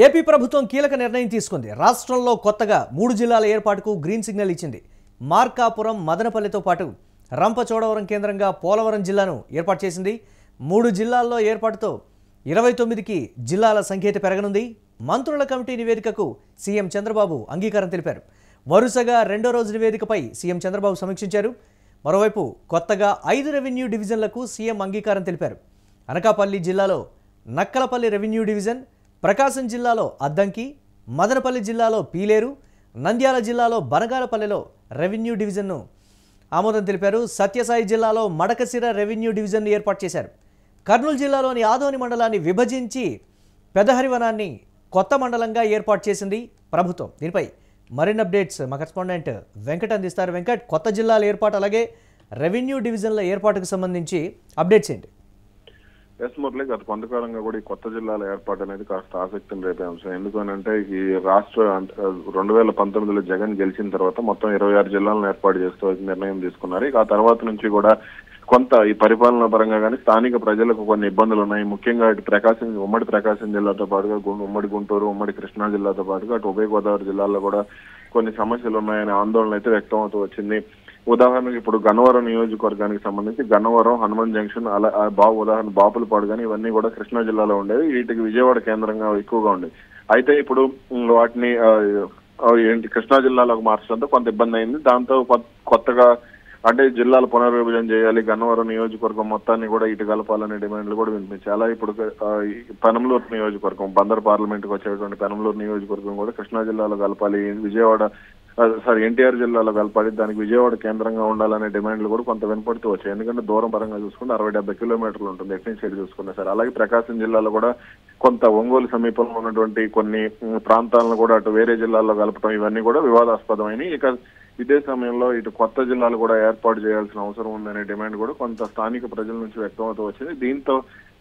AP ప్రభుత్వం కీలక నిర్ణయం తీసుకుంది. రాష్ట్రంలో కొత్తగా 3 జిల్లాల ఏర్పాటుకు గ్రీన్ సిగ్నల్ ఇచ్చింది. మార్కాపురం, మదనపల్లితో పాటు రంపచోడవరం కేంద్రంగా పోలవరం జిల్లాను ఏర్పాటు చేసింది. 3 జిల్లాల్లో ఏర్పాటుతో 29కి జిల్లాల సంఖ్య పెరగనుంది. మంత్రుల కమిటీ నివేదికకు సీఎం చంద్రబాబు అంగీకారం తెలిపారు. వరుసగా రెండో రోజు నివేదికపై సీఎం చంద్రబాబు సమీక్షించారు. మరోవైపు కొత్తగా 5 రెవెన్యూ డివిజన్లకు సీఎం అంగీకారం తెలిపారు. అనకాపల్లి జిల్లాలో నక్కలపల్లి రెవెన్యూ డివిజన్, ప్రకాశం జిల్లాలో అద్దంకి, మదనపల్లి జిల్లాలో పీలేరు, నంద్యాల జిల్లాలో బనగానపల్లిలో రెవెన్యూ డివిజన్ను ఆమోదం తెలిపారు. సత్యసాయి జిల్లాలో మడకసిర రెవెన్యూ డివిజన్ను ఏర్పాటు చేశారు. కర్నూలు జిల్లాలోని ఆదోని మండలాన్ని విభజించి పెదహరివనాన్ని కొత్త మండలంగా ఏర్పాటు చేసింది ప్రభుత్వం. దీనిపై మరిన్ని అప్డేట్స్ మా కరెస్పాండెంట్ వెంకట్ అందిస్తారు. వెంకట్, కొత్త జిల్లాల ఏర్పాటు అలాగే రెవెన్యూ డివిజన్ల ఏర్పాటుకు సంబంధించి అప్డేట్స్ ఏంటి? ఎస్ మురళి, గత కొంతకాలంగా కూడా ఈ కొత్త జిల్లాల ఏర్పాటు అనేది కాస్త ఆసక్తిని రేపే అంశం. ఎందుకనంటే ఈ రాష్ట్ర 2019లో జగన్ గెలిచిన తర్వాత మొత్తం 26 జిల్లాలను ఏర్పాటు చేస్తూ నిర్ణయం తీసుకున్నారు. ఆ తర్వాత నుంచి కూడా కొంత ఈ పరిపాలన పరంగా కానీ స్థానిక ప్రజలకు కొన్ని ఇబ్బందులు ఉన్నాయి. ముఖ్యంగా ఇటు ఉమ్మడి ప్రకాశం జిల్లాతో పాటుగా ఉమ్మడి గుంటూరు, ఉమ్మడి కృష్ణా జిల్లాతో పాటుగా అటు ఉభయ గోదావరి జిల్లాల్లో కూడా కొన్ని సమస్యలు ఉన్నాయనే ఆందోళన అయితే వ్యక్తం అవుతూ వచ్చింది. ఉదాహరణకు ఇప్పుడు గన్నవరం నియోజకవర్గానికి సంబంధించి గన్నవరం, హనుమాన్ జంక్షన్, అలా ఉదాహరణ బాపులపాడు కానీ ఇవన్నీ కూడా కృష్ణా జిల్లాలో ఉండేవి. వీటికి విజయవాడ కేంద్రంగా ఎక్కువగా ఉండేది. అయితే ఇప్పుడు వాటిని కృష్ణా జిల్లాలోకి మార్చడంతో కొంత ఇబ్బంది అయింది. దాంతో కొత్తగా అంటే జిల్లాల పునర్విభజన చేయాలి, గన్నవరం నియోజకవర్గం మొత్తాన్ని కూడా ఇటు కలపాలనే డిమాండ్లు కూడా వినిపించాయి. అలా ఇప్పుడు పెనంలూరు నియోజకవర్గం, బందర్ పార్లమెంట్కి వచ్చేటువంటి పెనంలూరు నియోజకవర్గం కూడా కృష్ణా జిల్లాలో కలపాలి, ఎన్టీఆర్ జిల్లాలో కలపాలి, దానికి విజయవాడ కేంద్రంగా ఉండాలనే డిమాండ్లు కూడా కొంత వినపడుతూ వచ్చాయి. ఎందుకంటే దూరం పరంగా చూసుకుంటే 60-70 కిలోమీటర్లు ఉంటుంది ఎటు నుంచి చూసుకున్నా సరే. అలాగే ప్రకాశం జిల్లాలో కూడా కొంత ఒంగోలు సమీపంలో ఉన్నటువంటి కొన్ని ప్రాంతాలను కూడా అటు వేరే జిల్లాల్లో కలపడం ఇవన్నీ కూడా వివాదాస్పదమైనవి. ఇక ఇదే సమయంలో ఇటు కొత్త జిల్లాలు కూడా ఏర్పాటు చేయాల్సిన అవసరం ఉందనే డిమాండ్ కూడా కొంత స్థానిక ప్రజల నుంచి వ్యక్తమవుతూ వచ్చింది. దీంతో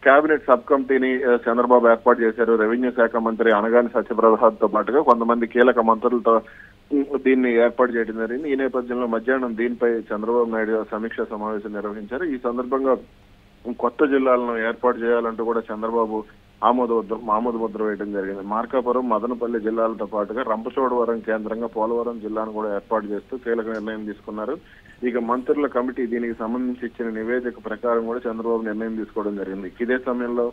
కేబినెట్ సబ్ కమిటీని చంద్రబాబు ఏర్పాటు చేశారు. రెవెన్యూ శాఖ మంత్రి అనగాని సత్యప్రసాద్ తో పాటుగా కొంతమంది కీలక మంత్రులతో దీన్ని ఏర్పాటు చేయడం జరిగింది. ఈ నేపథ్యంలో మధ్యాహ్నం దీనిపై చంద్రబాబు నాయుడు సమీక్ష సమావేశం నిర్వహించారు. ఈ సందర్భంగా కొత్త జిల్లాలను ఏర్పాటు చేయాలంటూ కూడా చంద్రబాబు ఆమోద ముద్ర వేయడం జరిగింది. మార్కాపురం, మదనపల్లి జిల్లాలతో పాటుగా రంపచోడవరం కేంద్రంగా పోలవరం జిల్లాను కూడా ఏర్పాటు చేస్తూ కీలక నిర్ణయం తీసుకున్నారు. ఇక మంత్రుల కమిటీ దీనికి సంబంధించి ఇచ్చిన నివేదిక ప్రకారం కూడా చంద్రబాబు నిర్ణయం తీసుకోవడం జరిగింది. ఇదే సమయంలో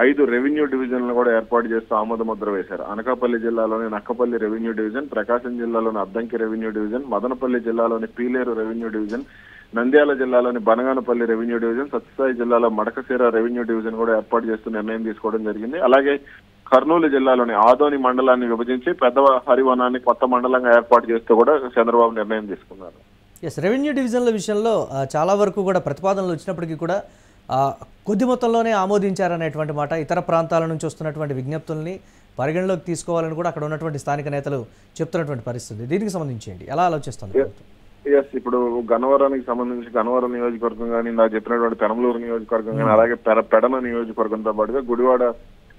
5 రెవెన్యూ డివిజన్లు కూడా ఏర్పాటు చేస్తూ ఆమోద ముద్ర వేశారు. అనకాపల్లి జిల్లాలోని నక్కపల్లి రెవెన్యూ డివిజన్, ప్రకాశం జిల్లాలోని అద్దంకి రెవెన్యూ డివిజన్, మదనపల్లి జిల్లాలోని పీలేరు రెవెన్యూ డివిజన్, నంద్యాల జిల్లాలోని బనగానపల్లి రెవెన్యూ డివిజన్, సత్యసాయి జిల్లాలో మడకసిర రెవెన్యూ డివిజన్ కూడా ఏర్పాటు చేస్తూ నిర్ణయం తీసుకోవడం జరిగింది. అలాగే కర్నూలు జిల్లాలోని ఆదోని మండలాన్ని విభజించి పెద్ద హరివనాన్ని కొత్త మండలంగా ఏర్పాటు చేస్తూ కూడా చంద్రబాబు నిర్ణయం తీసుకున్నారు. రెవెన్యూ డివిజన్ల విషయంలో చాలా వరకు కూడా ప్రతిపాదనలు వచ్చినప్పటికీ కూడా కొద్ది మొత్తంలోనే ఆమోదించారనేటువంటి మాట, ఇతర ప్రాంతాల నుంచి వస్తున్నటువంటి విజ్ఞప్తుల్ని పరిగణలోకి తీసుకోవాలని కూడా అక్కడ ఉన్నటువంటి స్థానిక నేతలు చెప్తున్నటువంటి పరిస్థితి. దీనికి సంబంధించి ఎలా ఆలోచిస్తుంది? ఇప్పుడు గన్నవరానికి సంబంధించి గన్నవరం నియోజకవర్గం కానీ, నాకు చెప్పినటువంటి పెనంలూరు నియోజకవర్గం కానీ, అలాగే పెడన నియోజకవర్గంతో పాటుగా గుడివాడ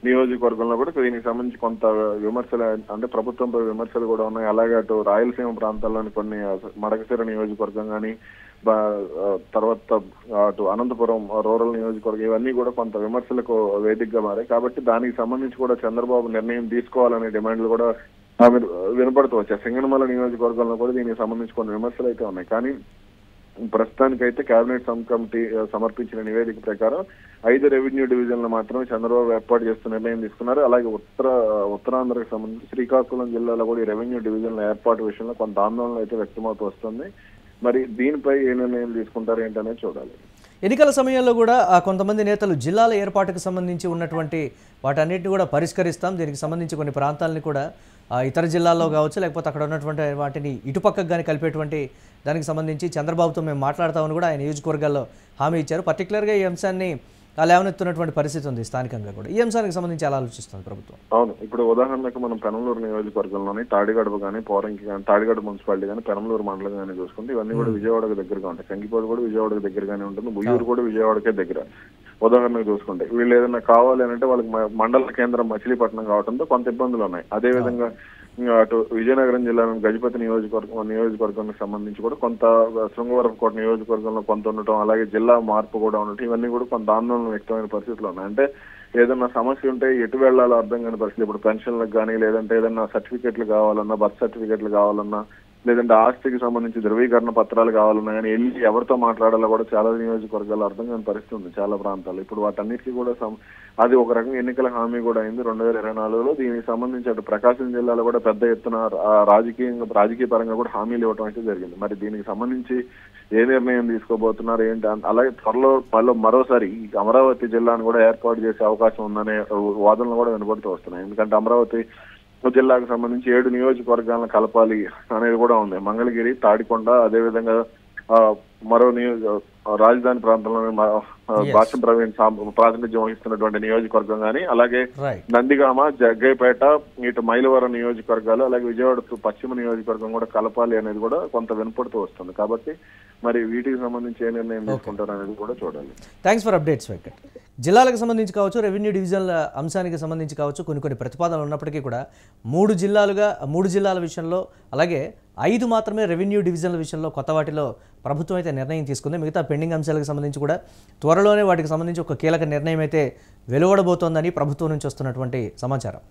నియోజకవర్గంలో కూడా దీనికి సంబంధించి కొంత విమర్శలు, అంటే ప్రభుత్వంపై విమర్శలు కూడా ఉన్నాయి. అలాగే అటు రాయలసీమ ప్రాంతాల్లోని కొన్ని మడకసిర నియోజకవర్గం కానీ, తర్వాత అటు అనంతపురం రూరల్ నియోజకవర్గం ఇవన్నీ కూడా కొంత విమర్శలకు వేదికగా మారాయి. కాబట్టి దానికి సంబంధించి కూడా చంద్రబాబు నిర్ణయం తీసుకోవాలనే డిమాండ్లు కూడా వినపడుతూ వచ్చాయి. సింగనమల నియోజకవర్గంలో కూడా దీనికి సంబంధించి కొన్ని విమర్శలు అయితే ఉన్నాయి. కానీ ప్రస్తుతానికైతే కేబినెట్ సబ్ కమిటీ సమర్పించిన నివేదిక ప్రకారం 5 రెవెన్యూ డివిజన్లు మాత్రమే చంద్రబాబు ఏర్పాటు చేస్తూ నిర్ణయం తీసుకున్నారు. అలాగే ఉత్తరాంధ్రకు సంబంధించి శ్రీకాకుళం జిల్లాలో కూడా ఈ రెవెన్యూ డివిజన్ల ఏర్పాటు విషయంలో కొంత ఆందోళన అయితే వ్యక్తమవుతూ వస్తుంది. మరి దీనిపై ఏ నిర్ణయం తీసుకుంటారు ఏంటనేది చూడాలి. ఎన్నికల సమయంలో కూడా కొంతమంది నేతలు జిల్లాల ఏర్పాటుకు సంబంధించి ఉన్నటువంటి వాటన్నిటిని కూడా పరిష్కరిస్తాం, దీనికి సంబంధించి కొన్ని ప్రాంతాలని కూడా ఇతర జిల్లాల్లో కావచ్చు, లేకపోతే అక్కడ ఉన్నటువంటి వాటిని ఇటుపక్కకు కానీ కలిపేటువంటి దానికి సంబంధించి చంద్రబాబుతో మేము మాట్లాడతామని కూడా ఆయన నియోజకవర్గాల్లో హామీ ఇచ్చారు. పర్టికులర్గా ఈ అంశాన్ని లేవనెత్తున్నటువంటి పరిస్థితి ఉంది స్థానికంగా కూడా. ఈ అంశానికి సంబంధించి ఎలా ఆలోచిస్తుంది ప్రభుత్వం? అవును, ఇప్పుడు ఉదాహరణకు మనం పెనంలూరు నియోజకవర్గంలోని తాడిగడప కానీ, పోరంకి కానీ, తాడిగడప మున్సిపాలిటీ కానీ, పెనంలూరు మండలం కానీ చూసుకుంటే ఇవన్నీ కూడా విజయవాడకు దగ్గరగా ఉంటాయి. కంకిపోటు కూడా విజయవాడకు దగ్గరగానే ఉంటుంది, ఉయ్యూరు కూడా విజయవాడకే దగ్గర. ఉదాహరణకు చూసుకుంటే వీళ్ళు ఏదైనా కావాలి అంటే వాళ్ళకి మండల కేంద్రం మచిలీపట్నం కావడంతో కొంత ఇబ్బందులు ఉన్నాయి. అదేవిధంగా అటు విజయనగరం జిల్లాలోని గజపతి నియోజకవర్గానికి సంబంధించి కూడా కొంత శృంగవరపుకోట నియోజకవర్గంలో కొంత ఉండటం, అలాగే జిల్లా మార్పు కూడా ఉండటం, ఇవన్నీ కూడా కొంత ఆందోళన వ్యక్తమైన పరిస్థితులు ఉన్నాయి. అంటే ఏదన్నా సమస్య ఉంటే ఎటు వెళ్లాలో అర్థం కాని పరిస్థితి. ఇప్పుడు పెన్షన్లకు కానీ, లేదంటే ఏదన్నా సర్టిఫికెట్లు కావాలన్నా, బర్త్ సర్టిఫికెట్లు కావాలన్నా, లేదంటే ఆస్తికి సంబంధించి ధృవీకరణ పత్రాలు కావాలన్నా కానీ వెళ్ళి ఎవరితో మాట్లాడాలో కూడా చాలా నియోజకవర్గాలు అర్థం కాని పరిస్థితి ఉంది చాలా ప్రాంతాల్లో. ఇప్పుడు వాటన్నిటికీ కూడా అది ఒక రకంగా ఎన్నికల హామీ కూడా అయింది 2024లో. దీనికి సంబంధించి అటు ప్రకాశం జిల్లాలో కూడా పెద్ద ఎత్తున రాజకీయ పరంగా కూడా హామీలు ఇవ్వడం అయితే జరిగింది. మరి దీనికి సంబంధించి ఏ నిర్ణయం తీసుకోబోతున్నారు ఏంటి, అలాగే త్వరలో మరోసారి ఈ అమరావతి జిల్లాను కూడా ఏర్పాటు చేసే అవకాశం ఉందనే వాదనలు కూడా వినబడుతూ వస్తున్నాయి. ఎందుకంటే అమరావతి జిల్లాకు సంబంధించి 7 నియోజకవర్గాలను కలపాలి అనేది కూడా ఉంది. మంగళగిరి, తాడికొండ, అదేవిధంగా మరో రాజధాని ప్రాంతంలో భాష ప్రవీణ్ ప్రాతినిధ్యం వహిస్తున్నటువంటి నియోజకవర్గం కానీ, అలాగే నందిగామ, జగ్గైపేట, ఇటు మైలవరం నియోజకవర్గాలు, అలాగే విజయవాడ పశ్చిమ నియోజకవర్గం కూడా కలపాలి అనేది కూడా కొంత వినపడుతూ వస్తుంది. కాబట్టి మరి వీటికి సంబంధించి ఏ నిర్ణయం తీసుకుంటారు అనేది కూడా చూడాలి. Thanks for updates Venkat. జిల్లాలకు సంబంధించి కావచ్చు, రెవెన్యూ డివిజన్ల అంశానికి సంబంధించి కావచ్చు, కొన్ని ప్రతిపాదనలు ఉన్నప్పటికీ కూడా 3 జిల్లాల విషయంలో, అలాగే 5 మాత్రమే రెవెన్యూ డివిజన్ల విషయంలో కొత్త వాటిలో ప్రభుత్వం అయితే నిర్ణయం తీసుకుంది. మిగతా పెండింగ్ అంశాలకు సంబంధించి కూడా త్వరలోనే వాటికి సంబంధించి ఒక కీలక నిర్ణయం అయితే వెలువడబోతోందని ప్రభుత్వం నుంచి వస్తున్నటువంటి సమాచారం.